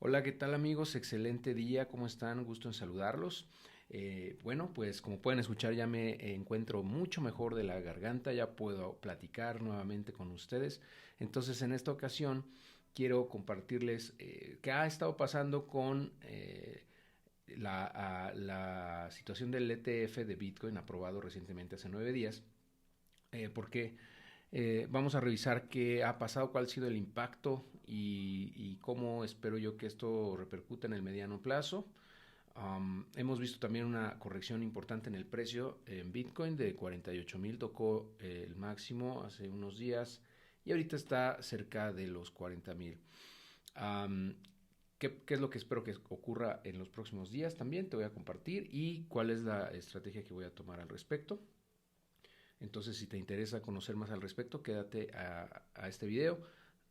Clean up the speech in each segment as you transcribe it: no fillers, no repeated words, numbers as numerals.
Hola, ¿qué tal amigos? Excelente día, ¿cómo están? Gusto en saludarlos. Bueno, pues como pueden escuchar ya me encuentro mucho mejor de la garganta, ya puedo platicar nuevamente con ustedes. Entonces en esta ocasión quiero compartirles qué ha estado pasando con la situación del ETF de Bitcoin aprobado recientemente hace 9 días. Porque vamos a revisar qué ha pasado, cuál ha sido el impacto y cómo espero yo que esto repercute en el mediano plazo. Hemos visto también una corrección importante en el precio en Bitcoin de 48,000, tocó el máximo hace unos días y ahorita está cerca de los 40,000. Um, ¿Qué es lo que espero que ocurra en los próximos días? También te voy a compartir y cuál es la estrategia que voy a tomar al respecto. Entonces, si te interesa conocer más al respecto, quédate a este video,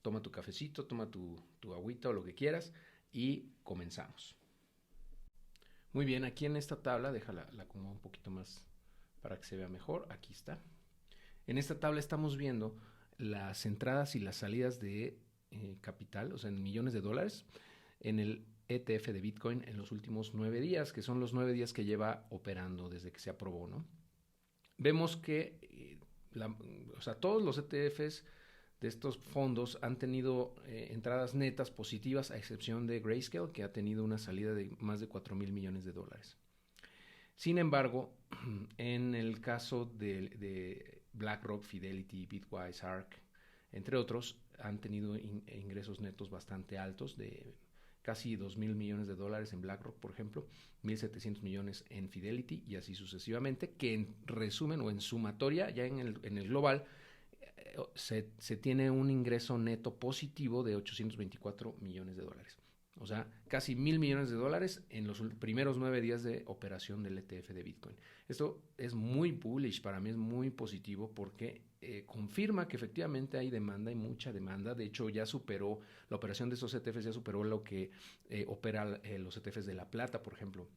toma tu cafecito, toma tu agüita o lo que quieras y comenzamos. Muy bien, aquí en esta tabla, déjala la acomodo un poquito más para que se vea mejor. Aquí está. En esta tabla estamos viendo las entradas y las salidas de capital, o sea, en millones de dólares, en el ETF de Bitcoin en los últimos 9 días, que son los 9 días que lleva operando desde que se aprobó, ¿no? Vemos que o sea, todos los ETFs de estos fondos han tenido entradas netas positivas, a excepción de Grayscale, que ha tenido una salida de más de 4 mil millones de dólares. Sin embargo, en el caso de BlackRock, Fidelity, Bitwise, ARK, entre otros, han tenido ingresos netos bastante altos de casi 2 mil millones de dólares en BlackRock, por ejemplo, 1.700 millones en Fidelity y así sucesivamente, que en resumen o en sumatoria, ya en el global, se tiene un ingreso neto positivo de 824 millones de dólares. O sea, casi 1.000 millones de dólares en los primeros 9 días de operación del ETF de Bitcoin. Esto es muy bullish, para mí es muy positivo porque confirma que efectivamente hay demanda, hay mucha demanda. De hecho, ya superó, la operación de estos ETFs ya superó lo que opera los ETFs de la plata, por ejemplo.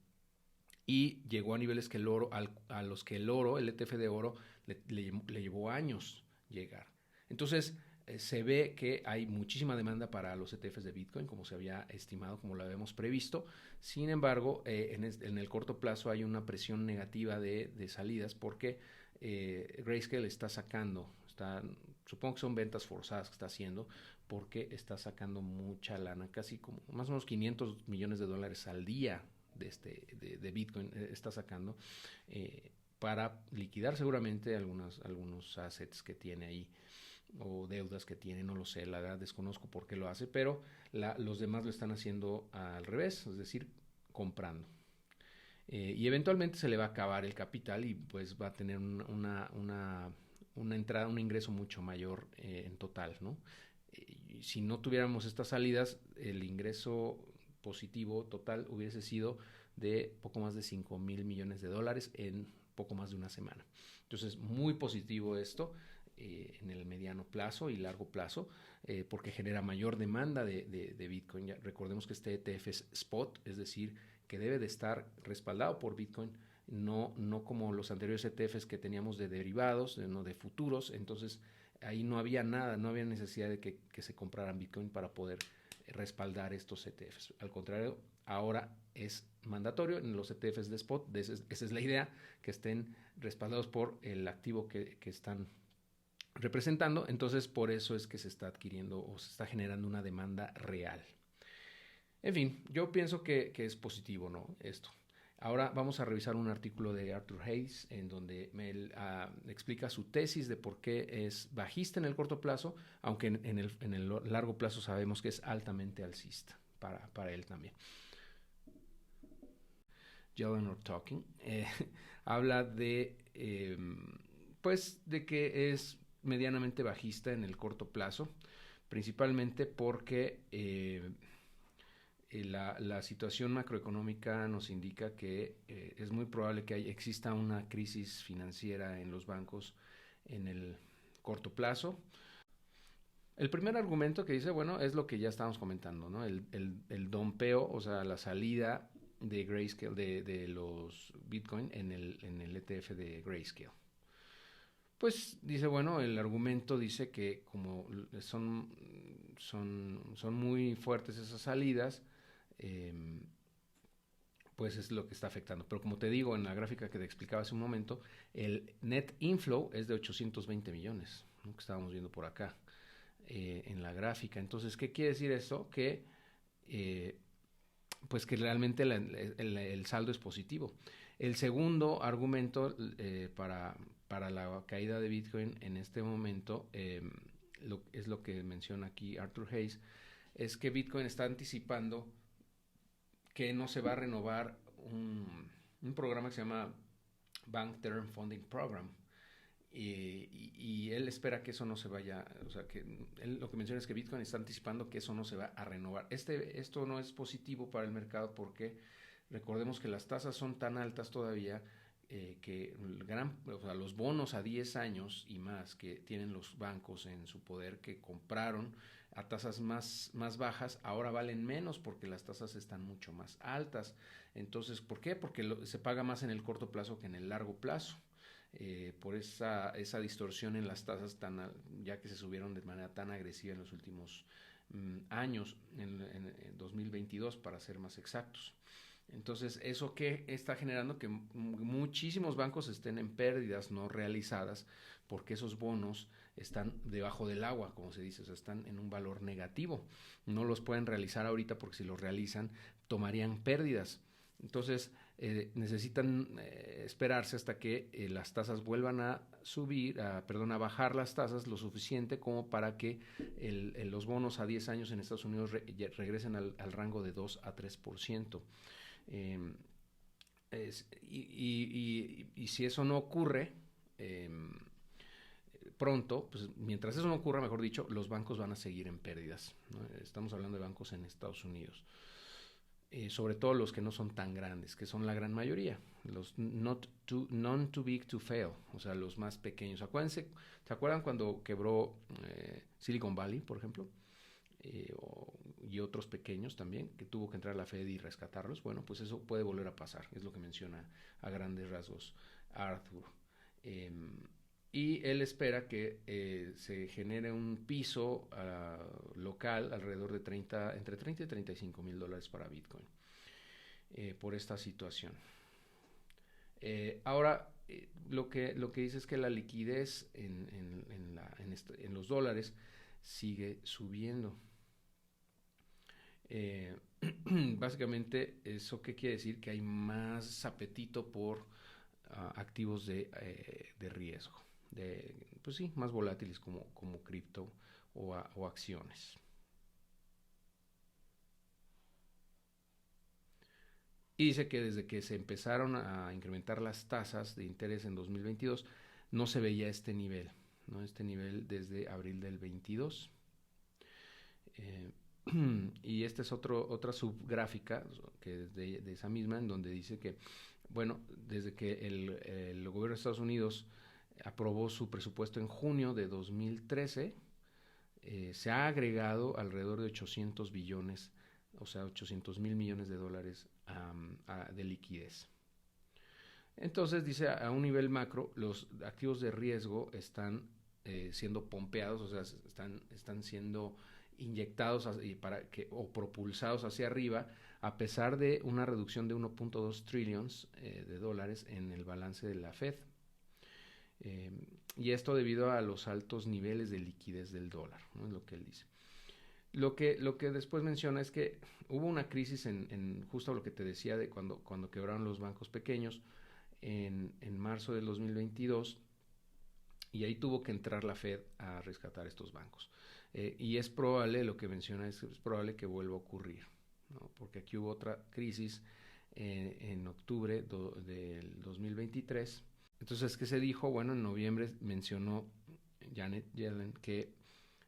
Y llegó a niveles que el oro, a los que el oro, el ETF de oro, le llevó años llegar. Entonces, se ve que hay muchísima demanda para los ETFs de Bitcoin, como se había estimado, como lo habíamos previsto. Sin embargo, en el corto plazo hay una presión negativa de salidas porque Grayscale está sacando, supongo que son ventas forzadas que está haciendo, porque está sacando mucha lana, casi como más o menos 500 millones de dólares al día de Bitcoin está sacando para liquidar seguramente algunos assets que tiene ahí o deudas que tiene, no lo sé, la verdad desconozco por qué lo hace, pero los demás lo están haciendo al revés, es decir, comprando. Y eventualmente se le va a acabar el capital y pues va a tener una entrada, un ingreso mucho mayor en total, ¿no? Si no tuviéramos estas salidas, el ingreso positivo total hubiese sido de poco más de 5 mil millones de dólares en poco más de una semana. Entonces, muy positivo esto en el mediano plazo y largo plazo, porque genera mayor demanda de Bitcoin. Ya recordemos que este ETF es spot, es decir, que debe de estar respaldado por Bitcoin, no como los anteriores ETFs que teníamos de derivados, no de futuros. Entonces, ahí no había nada, no había necesidad de que se compraran Bitcoin para poder respaldar estos ETFs. Al contrario, ahora es mandatorio en los ETFs de spot, esa es la idea, que estén respaldados por el activo que están representando. Entonces, por eso es que se está adquiriendo o se está generando una demanda real. En fin, yo pienso que es positivo, ¿no? Esto. Ahora vamos a revisar un artículo de Arthur Hayes en donde me explica su tesis de por qué es bajista en el corto plazo, aunque en el largo plazo sabemos que es altamente alcista para él también. Eleanor Talking habla pues de que es medianamente bajista en el corto plazo, principalmente porque la situación macroeconómica nos indica que es muy probable que exista una crisis financiera en los bancos en el corto plazo. El primer argumento que dice, bueno, es lo que ya estábamos comentando, ¿no? El dompeo, o sea, la salida de Grayscale, de los Bitcoin en el ETF de Grayscale. Pues dice, bueno, el argumento dice que como son muy fuertes esas salidas, pues es lo que está afectando. Pero como te digo, en la gráfica que te explicaba hace un momento, el net inflow es de 820 millones, ¿no? Que estábamos viendo por acá en la gráfica. Entonces, ¿qué quiere decir esto? Que pues que realmente el saldo es positivo. El segundo argumento para la caída de Bitcoin en este momento es lo que menciona aquí Arthur Hayes, es que Bitcoin está anticipando que no se va a renovar un programa que se llama Bank Term Funding Program. Y él espera que eso no se vaya, o sea, que él lo que menciona es que Bitcoin está anticipando que eso no se va a renovar. Esto no es positivo para el mercado porque recordemos que las tasas son tan altas todavía que o sea, los bonos a 10 años y más que tienen los bancos en su poder, que compraron a tasas más bajas, ahora valen menos porque las tasas están mucho más altas. Entonces, ¿por qué? Porque se paga más en el corto plazo que en el largo plazo. Por esa distorsión en las tasas ya que se subieron de manera tan agresiva en los últimos años, en 2022 para ser más exactos. Entonces, ¿eso qué está generando? Que muchísimos bancos estén en pérdidas no realizadas porque esos bonos están debajo del agua, como se dice, o sea, están en un valor negativo. No los pueden realizar ahorita porque si los realizan tomarían pérdidas. Entonces, necesitan esperarse hasta que las tasas vuelvan a subir, a bajar las tasas lo suficiente como para que los bonos a 10 años en Estados Unidos regresen al rango de 2 a 3%. Y si eso no ocurre pronto, pues mientras eso no ocurra, mejor dicho, los bancos van a seguir en pérdidas, ¿no? Estamos hablando de bancos en Estados Unidos. Sobre todo los que no son tan grandes, que son la gran mayoría, los non too big to fail, o sea, los más pequeños. Acuérdense, ¿se acuerdan cuando quebró Silicon Valley, por ejemplo? Y otros pequeños también, que tuvo que entrar la Fed y rescatarlos. Bueno, pues eso puede volver a pasar, es lo que menciona a grandes rasgos Arthur. Y él espera que se genere un piso local alrededor de entre 30 y 35 mil dólares para Bitcoin por esta situación. Ahora, lo que dice es que la liquidez en los dólares sigue subiendo. Básicamente, ¿eso qué quiere decir? Que hay más apetito por activos de riesgo. Pues sí, más volátiles como cripto o acciones. Y dice que desde que se empezaron a incrementar las tasas de interés en 2022, no se veía este nivel, ¿no? Este nivel desde abril del 22. Y esta es otra subgráfica que es de esa misma, en donde dice que, bueno, desde que el gobierno de Estados Unidos aprobó su presupuesto en junio de 2013, se ha agregado alrededor de 800 billones, o sea, 800 mil millones de dólares de liquidez. Entonces, dice, a un nivel macro, los activos de riesgo están siendo pompeados, o sea, están siendo inyectados o propulsados hacia arriba, a pesar de una reducción de 1.2 trillones de dólares en el balance de la Fed. Y esto debido a los altos niveles de liquidez del dólar, ¿no? Es lo que él dice. Lo que después menciona es que hubo una crisis en justo lo que te decía de cuando quebraron los bancos pequeños en marzo del 2022, y ahí tuvo que entrar la Fed a rescatar estos bancos. Y es probable, lo que menciona es probable que vuelva a ocurrir, ¿no? Porque aquí hubo otra crisis en octubre del 2023. Entonces, ¿qué se dijo? Bueno, en noviembre mencionó Janet Yellen que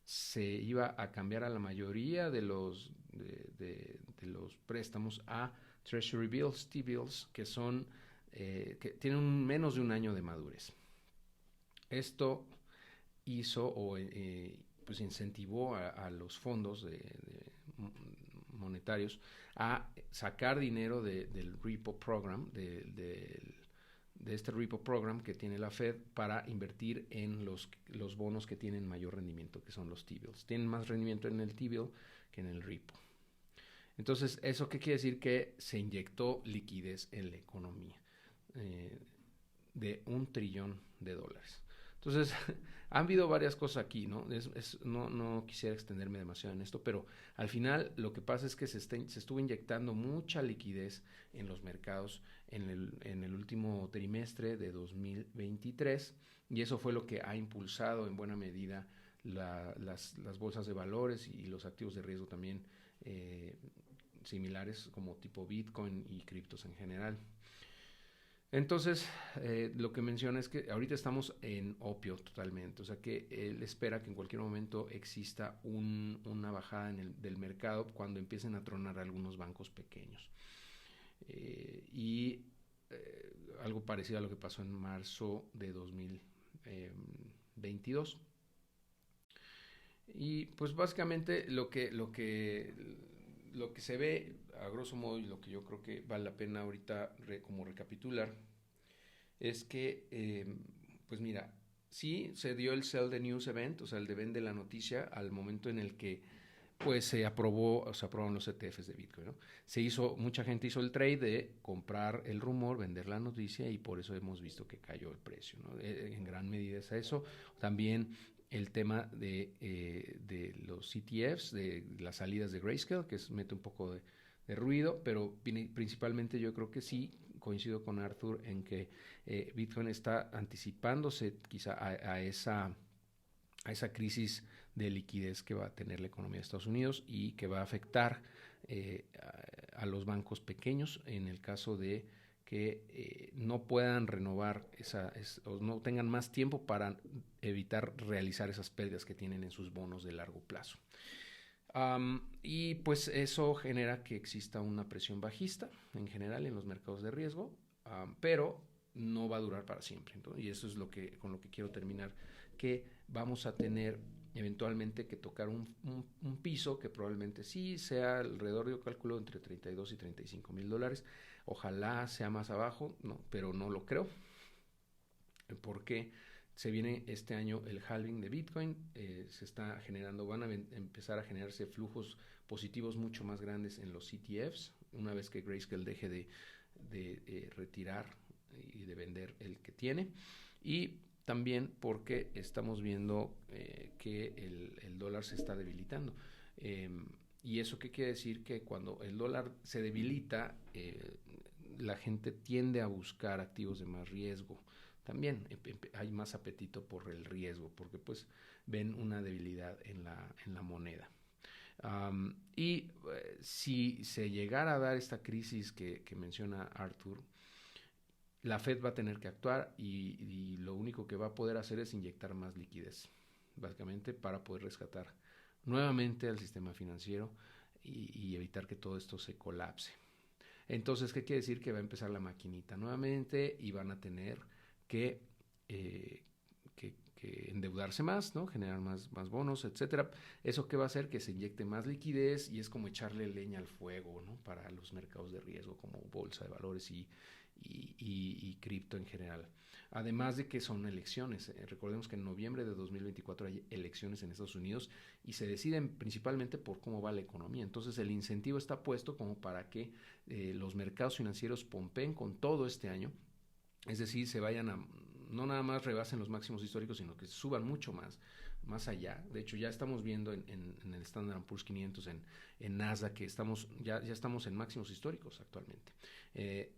se iba a cambiar a la mayoría de los préstamos a Treasury Bills, T-Bills, que que tienen menos de un año de madurez. Esto hizo pues incentivó a los fondos monetarios a sacar dinero del repo program, de este repo program que tiene la Fed, para invertir en los bonos que tienen mayor rendimiento, que son los T-bills. Tienen más rendimiento en el T-bill que en el repo. Entonces, ¿eso qué quiere decir? Que se inyectó liquidez en la economía eh, de $1 trillón. Entonces, han habido varias cosas aquí, ¿no? No quisiera extenderme demasiado en esto, pero al final lo que pasa es que se estuvo inyectando mucha liquidez en los mercados en el último trimestre de 2023 y eso fue lo que ha impulsado en buena medida las bolsas de valores y los activos de riesgo también eh, similares como tipo Bitcoin y criptos en general. Entonces, lo que menciona es que ahorita estamos en opio totalmente, o sea que él espera que en cualquier momento exista una bajada del mercado cuando empiecen a tronar algunos bancos pequeños. Y algo parecido a lo que pasó en marzo de 2022. Y pues básicamente lo que se ve a grosso modo y lo que yo creo que vale la pena ahorita como recapitular es que, pues mira, sí se dio el Sell the News Event, o sea, el de vende la noticia al momento en el que pues se aprobaron los ETFs de Bitcoin, ¿no? Mucha gente hizo el trade de comprar el rumor, vender la noticia y por eso hemos visto que cayó el precio, ¿no? En gran medida es eso. También el tema de los ETFs, de las salidas de Grayscale, que mete un poco de ruido, pero principalmente yo creo que sí coincido con Arthur en que Bitcoin está anticipándose quizá a esa crisis de liquidez que va a tener la economía de Estados Unidos y que va a afectar a los bancos pequeños en el caso de que no puedan renovar o no tengan más tiempo para evitar realizar esas pérdidas que tienen en sus bonos de largo plazo. Y pues eso genera que exista una presión bajista en general en los mercados de riesgo, pero no va a durar para siempre. Entonces, y eso es con lo que quiero terminar, que vamos a tener eventualmente que tocar un piso que probablemente sí sea alrededor, yo calculo, entre 32 y $35,000. Ojalá sea más abajo, no, pero no lo creo. Porque se viene este año el halving de Bitcoin, se está generando, van a empezar a generarse flujos positivos mucho más grandes en los ETFs, una vez que Grayscale deje de retirar y de vender el que tiene. Y también porque estamos viendo que el dólar se está debilitando. ¿Y eso qué quiere decir? Que cuando el dólar se debilita, la gente tiende a buscar activos de más riesgo. También hay más apetito por el riesgo, porque pues ven una debilidad en la moneda. Y si se llegara a dar esta crisis que menciona Arthur, la Fed va a tener que actuar y lo único que va a poder hacer es inyectar más liquidez, básicamente para poder rescatar nuevamente al sistema financiero y evitar que todo esto se colapse. Entonces, ¿qué quiere decir? Que va a empezar la maquinita nuevamente y van a tener que, eh, que endeudarse más, ¿no? Generar más bonos, etcétera. ¿Eso qué va a hacer? Que se inyecte más liquidez y es como echarle leña al fuego, ¿no? Para los mercados de riesgo como bolsa de valores y cripto en general. Además de que son elecciones. Recordemos que en noviembre de 2024 hay elecciones en Estados Unidos y se deciden principalmente por cómo va la economía. Entonces el incentivo está puesto como para que los mercados financieros pompeen con todo este año. Es decir, se vayan no nada más rebasen los máximos históricos, sino que suban mucho más allá. De hecho, ya estamos viendo en el Standard & Poor's 500, en Nasdaq, que ya estamos en máximos históricos actualmente.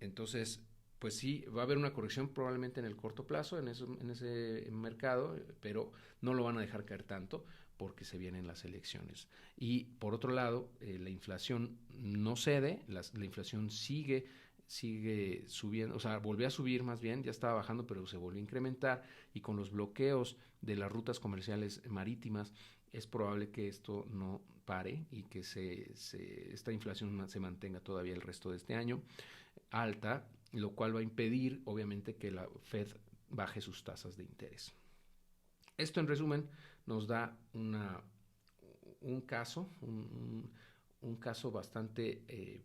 Entonces, pues sí, va a haber una corrección probablemente en el corto plazo en ese mercado, pero no lo van a dejar caer tanto porque se vienen las elecciones. Y por otro lado, la inflación no cede, la inflación sigue subiendo, o sea, volvió a subir más bien, ya estaba bajando, pero se volvió a incrementar y con los bloqueos de las rutas comerciales marítimas es probable que esto no pare y que esta inflación se mantenga todavía el resto de este año alta, lo cual va a impedir, obviamente, que la Fed baje sus tasas de interés. Esto, en resumen, nos da un caso bastante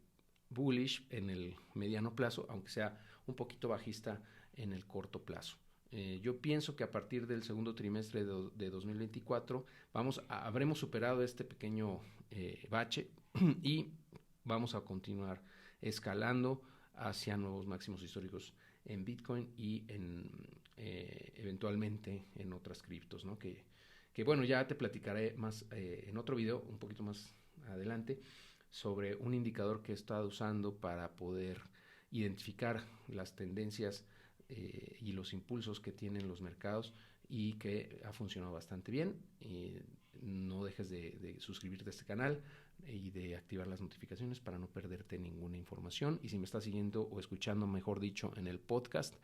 bullish en el mediano plazo, aunque sea un poquito bajista en el corto plazo. Yo pienso que a partir del segundo trimestre de 2024 habremos superado este pequeño bache y vamos a continuar escalando hacia nuevos máximos históricos en Bitcoin y eventualmente en otras criptos, ¿no? Que bueno, ya te platicaré más en otro video, un poquito más adelante, sobre un indicador que he estado usando para poder identificar las tendencias y los impulsos que tienen los mercados y que ha funcionado bastante bien. No dejes de suscribirte a este canal y de activar las notificaciones para no perderte ninguna información. Y si me estás siguiendo o escuchando, mejor dicho, en el podcast,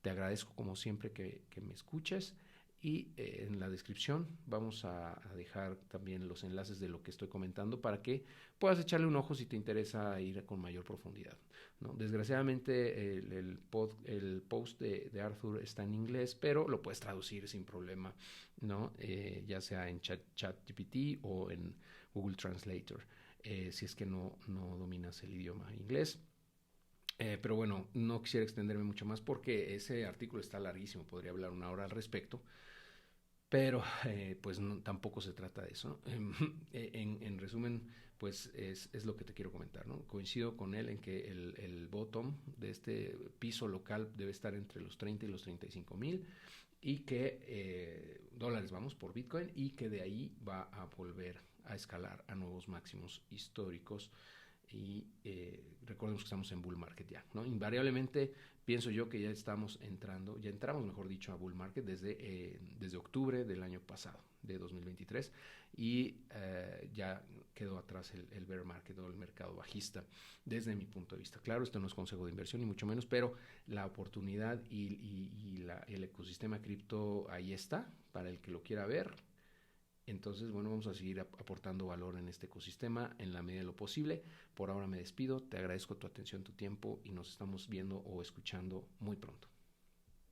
te agradezco como siempre que me escuches. Y en la descripción vamos a dejar también los enlaces de lo que estoy comentando para que puedas echarle un ojo si te interesa ir con mayor profundidad, ¿no? Desgraciadamente el post de Arthur está en inglés, pero lo puedes traducir sin problema, ¿no? Ya sea en ChatGPT o en Google Translator, si es que no dominas el idioma inglés. Pero bueno, no quisiera extenderme mucho más porque ese artículo está larguísimo, podría hablar una hora al respecto. Pero pues no, tampoco se trata de eso. En resumen, pues es lo que te quiero comentar, ¿no? Coincido con él en que el bottom de este piso local debe estar entre los 30 y los 35,000 y que dólares vamos por Bitcoin y que de ahí va a volver a escalar a nuevos máximos históricos y recordemos que estamos en bull market ya, ¿no? Invariablemente pienso yo que ya estamos entrando, ya entramos mejor dicho a bull market desde octubre del año pasado, de 2023, y ya quedó atrás el bear market o el mercado bajista desde mi punto de vista. Claro, esto no es consejo de inversión ni mucho menos, pero la oportunidad el ecosistema cripto ahí está para el que lo quiera ver. Entonces, bueno, vamos a seguir aportando valor en este ecosistema en la medida de lo posible. Por ahora me despido, te agradezco tu atención, tu tiempo y nos estamos viendo o escuchando muy pronto.